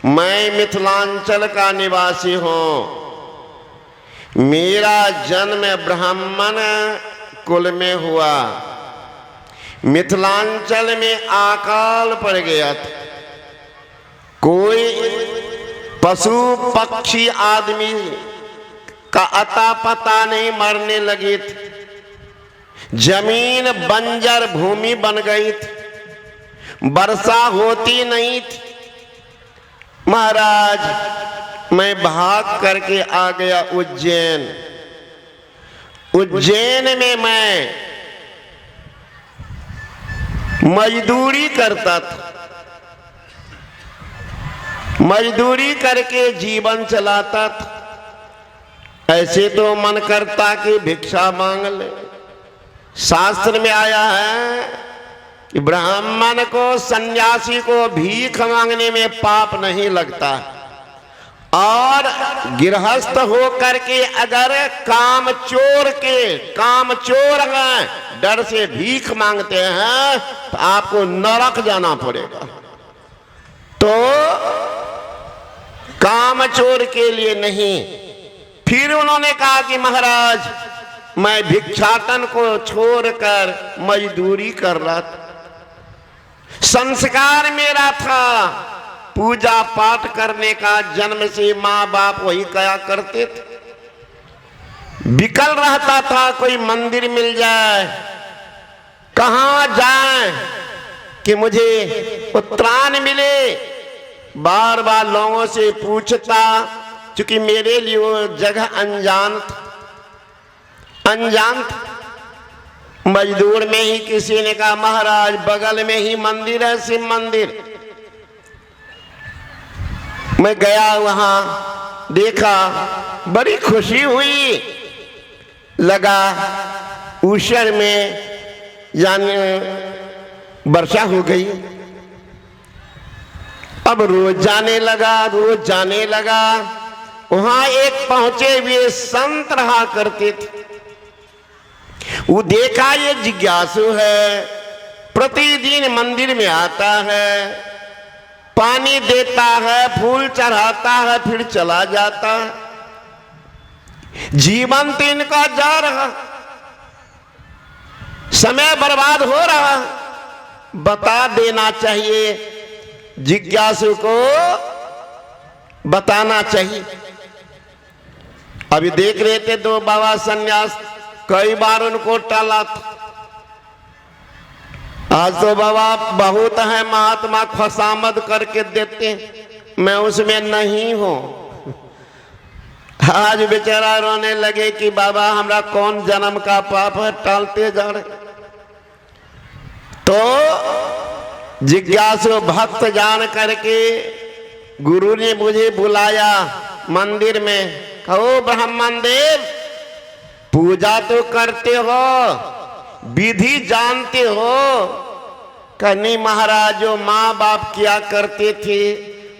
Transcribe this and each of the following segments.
मैं मिथिलांचल का निवासी हूँ। मेरा जन्म ब्राह्मण कुल में हुआ। मिथिलांचल में अकाल पड़ गया था। कोई पशु पक्षी आदमी का अता पता नहीं, मरने लगे थे। जमीन बंजर भूमि बन गई थी, वर्षा होती नहीं थी। महाराज मैं भाग करके आ गया उज्जैन। उज्जैन में मैं मजदूरी करता था। मजदूरी करके जीवन चलाता था। ऐसे तो मन करता कि भिक्षा मांग ले। शास्त्र में आया है कि ब्राह्मण को, सन्यासी को भीख मांगने में पाप नहीं लगता। और गृहस्थ हो करके अगर काम चोर हैं, डर से भीख मांगते हैं तो आपको नरक जाना पड़ेगा। तो काम चोर के लिए नहीं। फिर उन्होंने कहा कि महाराज मैं भिक्षाटन को छोड़कर मजदूरी कर रहा था। संस्कार मेरा था पूजा पाठ करने का। जन्म से माँ बाप वही कया करते थे। विकल रहता था कोई मंदिर मिल जाए, कहाँ जाए कि मुझे उत्तरायण मिले। बार बार लोगों से पूछता, क्योंकि मेरे लिए वो जगह अनजान था। मजदूर में ही किसी ने कहा महाराज बगल में ही मंदिर है, शिव मंदिर। मैं गया वहां, देखा, बड़ी खुशी हुई। लगा ऊषर में जाने वर्षा हो गई। अब रोज जाने लगा। वहां एक पहुंचे हुए संत रहा करते थे। वो देखा ये जिज्ञासु है, प्रतिदिन मंदिर में आता है, पानी देता है, फूल चढ़ाता है, फिर चला जाता है। जीवन तो इनका जा रहा, समय बर्बाद हो रहा। बता देना चाहिए, जिज्ञासु को बताना चाहिए। अभी देख रहे थे दो बाबा सन्यास, कई बार उनको टाला था। आज तो बाबा बहुत है, महात्मा खुशामद करके देते हैं। मैं उसमें नहीं हूं। आज बेचारा रोने लगे कि बाबा हमरा कौन जन्म का पाप है, टालते जा रहे। तो जिज्ञासु भक्त जान करके गुरु ने मुझे बुलाया मंदिर में। कहो ब्राह्मण देव, पूजा तो करते हो, विधि जानते हो? नहीं महाराज, जो माँ बाप किया करते थे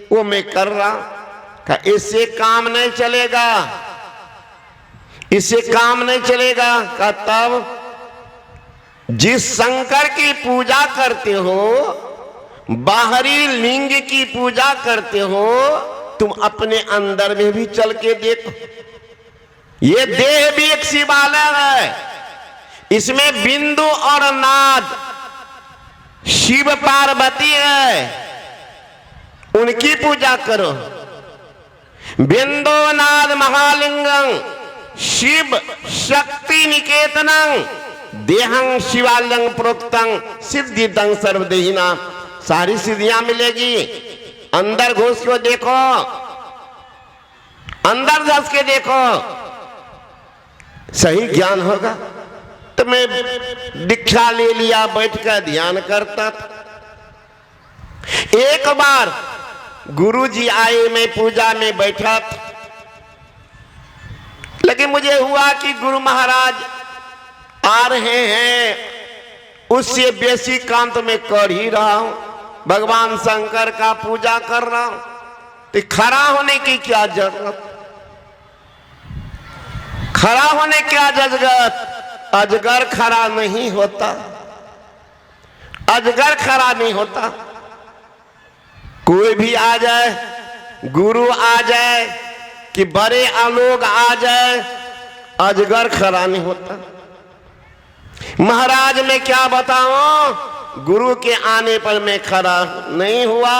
वो मैं कर रहा। इससे काम नहीं चलेगा, इससे काम नहीं चलेगा। तब जिस शंकर की पूजा करते हो, बाहरी लिंग की पूजा करते हो, तुम अपने अंदर में भी चल के देखो। ये देह भी एक शिवालय है। इसमें बिंदु और नाद शिव पार्वती है, उनकी पूजा करो। बिंदु नाद महालिंगं शिव शक्ति निकेतनं देहं शिवालयं प्रोक्तं सिद्धिदं सर्वदेहिना। सारी सिद्धियां मिलेगी। अंदर घुस के देखो, अंदर घुस के देखो, सही ज्ञान होगा। तो मैं दीक्षा ले लिया, बैठकर ध्यान करता था। एक बार गुरुजी आए, मैं पूजा में बैठा था। लेकिन मुझे हुआ कि गुरु महाराज आ रहे हैं, उससे बेसी काम तो मैं कर ही रहा हूं। भगवान शंकर का पूजा कर रहा हूं, तो खड़ा होने की क्या जरूरत? खड़ा होने क्या जरूरत? अजगर खड़ा नहीं होता, अजगर खड़ा नहीं होता। कोई भी आ जाए गुरु आ जाए कि बड़े लोग आ जाए, अजगर खड़ा नहीं होता। महाराज मैं क्या बताऊं, गुरु के आने पर मैं खड़ा नहीं हुआ,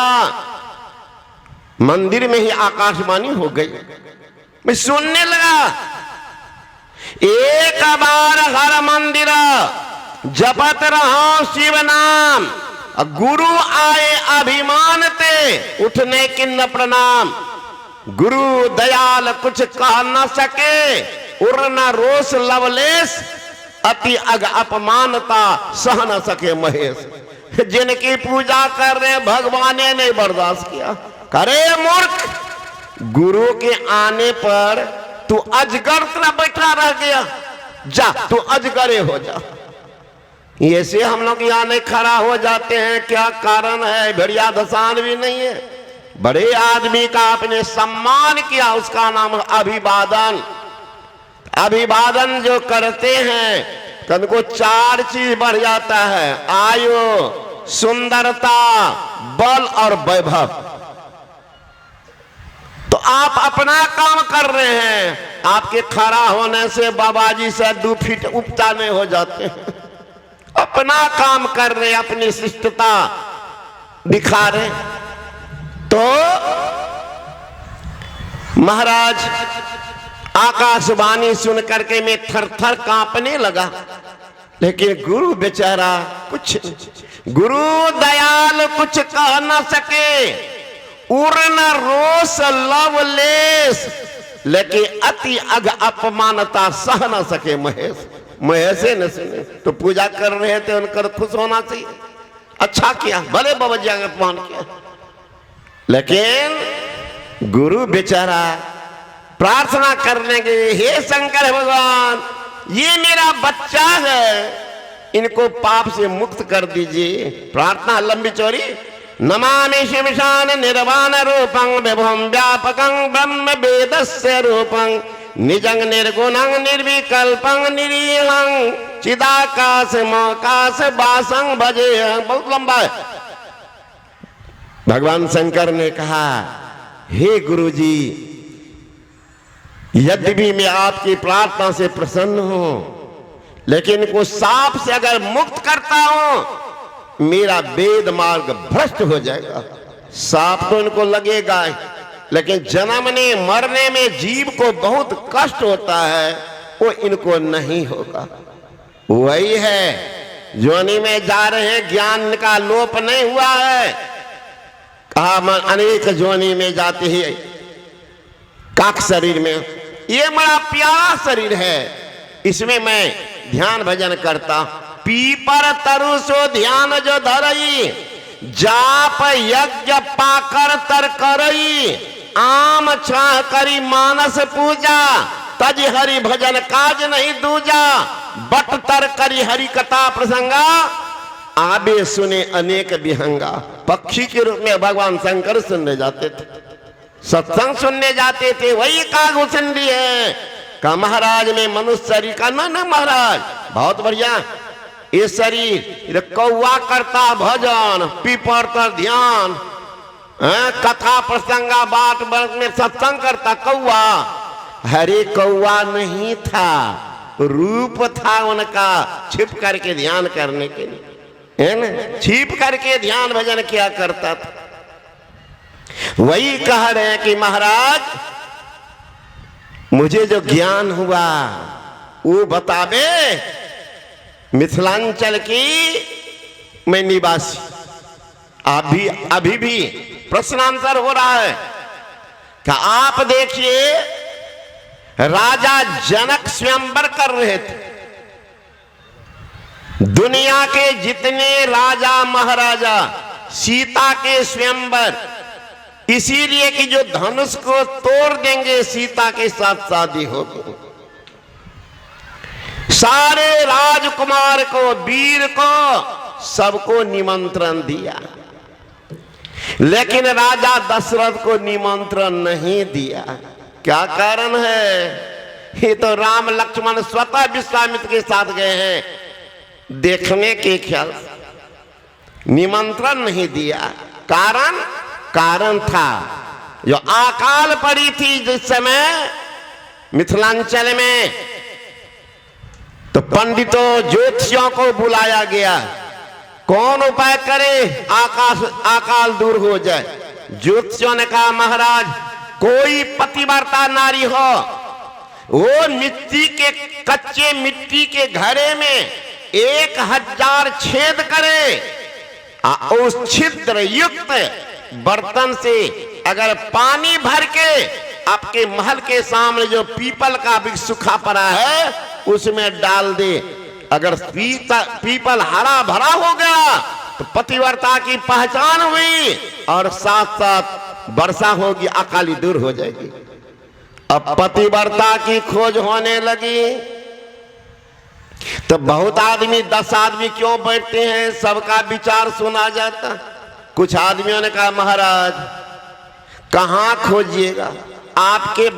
मंदिर में ही आकाशवाणी हो गई। मैं सुनने लगा, एक बार हर मंदिर जपत रहो शिव नाम, गुरु आए अभिमान ते उठने किन्न प्रणाम। गुरु दयाल कुछ कह न सके, उड़ना रोष लवलेश, अति अग अपमानता सह न सके महेश। जिनकी पूजा कर रहे भगवान ने बर्दाश्त किया। करे मूर्ख, गुरु के आने पर तू अजगर तरह बैठा रह गया, जा तू अजगरे हो जा। ऐसे हम लोग यहाँ नहीं खड़ा हो जाते हैं, क्या कारण है? बढ़िया दसान भी नहीं है। बड़े आदमी का आपने सम्मान किया, उसका नाम अभिवादन। अभिवादन जो करते हैं तो उनको 4 चीज बढ़ जाता है, आयु, सुंदरता, बल और वैभव। तो आप अपना काम कर रहे हैं, आपके खड़ा होने से बाबा जी से 2 फीट उपचाने हो जाते हैं। अपना काम कर रहे, अपनी शिष्टता दिखा रहे। तो महाराज आकाशवाणी सुन करके मैं थर थर कांपने लगा, लेकिन गुरु बेचारा कुछ, गुरु दयाल कुछ कह न सके, उड़न रोष लवलेश, लेकिन अति अग अपमानता सह न सके महेश। महेशे न सुने तो पूजा कर रहे थे, उनका खुश होना चाहिए। अच्छा किया, भले बाबा जी का अपमान किया, लेकिन गुरु बेचारा प्रार्थना करने के, हे शंकर भगवान, ये मेरा बच्चा है, इनको पाप से मुक्त कर दीजिए। प्रार्थना लंबी चौड़ी। नमामि शिवशान निर्वाण रूपं विभुं व्यापकं ब्रह्म वेदस्य रूपं निजं निर्गुणं निर्विकल्पं निरीहं चिदाकाश मोकाश वासं भजेहं। बहुत लंबा है। भगवान शंकर ने कहा, हे गुरुजी, यद्यपि मैं आपकी प्रार्थना से प्रसन्न हूं, लेकिन इनको सांप से अगर मुक्त करता हूं, मेरा वेद मार्ग भ्रष्ट हो जाएगा। सांप तो इनको लगेगा, लेकिन जन्मने मरने में जीव को बहुत कष्ट होता है, वो इनको नहीं होगा। वही है, जोनी में जा रहे हैं, ज्ञान का लोप नहीं हुआ है। कहा अनेक जोनी में जाते ही काक शरीर में, ये बड़ा प्यारा शरीर है, इसमें मैं ध्यान भजन करता। पीपर तरु सो ध्यान जो धरई, जाप यज्ञ पाकर तर करई, आम छाह करी मानस पूजा, तज हरि भजन काज नहीं दूजा, बट तर करी हरि कथा प्रसंगा, आबे सुने अनेक विहंगा। पक्षी के रूप में भगवान शंकर सुनने जाते थे, सत्संग सुनने जाते थे। वही कागुसंडी है का महाराज में मनुष्य शरीर का ना महाराज बहुत बढ़िया। ये शरीर कौवा करता भजन, पीपर तर ध्यान, कथा प्रसंगा बाट में सत्संग करता कौवा। हरे कौवा नहीं था, रूप था उनका, छिप करके ध्यान करने के लिए, है ना, छिप करके ध्यान भजन किया करता था। वही कह रहे हैं कि महाराज मुझे जो ज्ञान हुआ वो बतावे। मिथिलांचल की मैं निवासी, अभी भी प्रश्नांतर हो रहा है कि आप देखिए, राजा जनक स्वयंवर कर रहे थे। दुनिया के जितने राजा महाराजा सीता के स्वयंवर, इसीलिए कि जो धनुष को तोड़ देंगे सीता के साथ शादी होगी। सारे राजकुमार को, वीर को, सबको निमंत्रण दिया, लेकिन राजा दशरथ को निमंत्रण नहीं दिया। क्या कारण है? ये तो राम लक्ष्मण स्वतः विश्वामित्र के साथ गए हैं देखने के ख्याल, निमंत्रण नहीं दिया। कारण था जो अकाल पड़ी थी जिस समय मिथिलांचल में, तो पंडितों ज्योतिषियों को बुलाया गया, कौन उपाय करे अकाल दूर हो जाए। ज्योतिषियों ने कहा महाराज कोई पतिव्रता नारी हो, वो मिट्टी के कच्चे मिट्टी के घड़े में 1000 छेद करे, उस छिद्र युक्त बर्तन से अगर पानी भर के आपके महल के सामने जो पीपल का वृक्ष सूखा पड़ा है उसमें डाल दे, अगर पीपल हरा भरा हो गया तो पतिव्रता की पहचान हुई और साथ साथ वर्षा होगी, अकाली दूर हो जाएगी। अब पतिव्रता की खोज होने लगी तो बहुत आदमी 10 आदमी क्यों बैठते हैं, सबका विचार सुना जाता। कुछ आदमियों ने कहा महाराज कहां खोजिएगा, आपके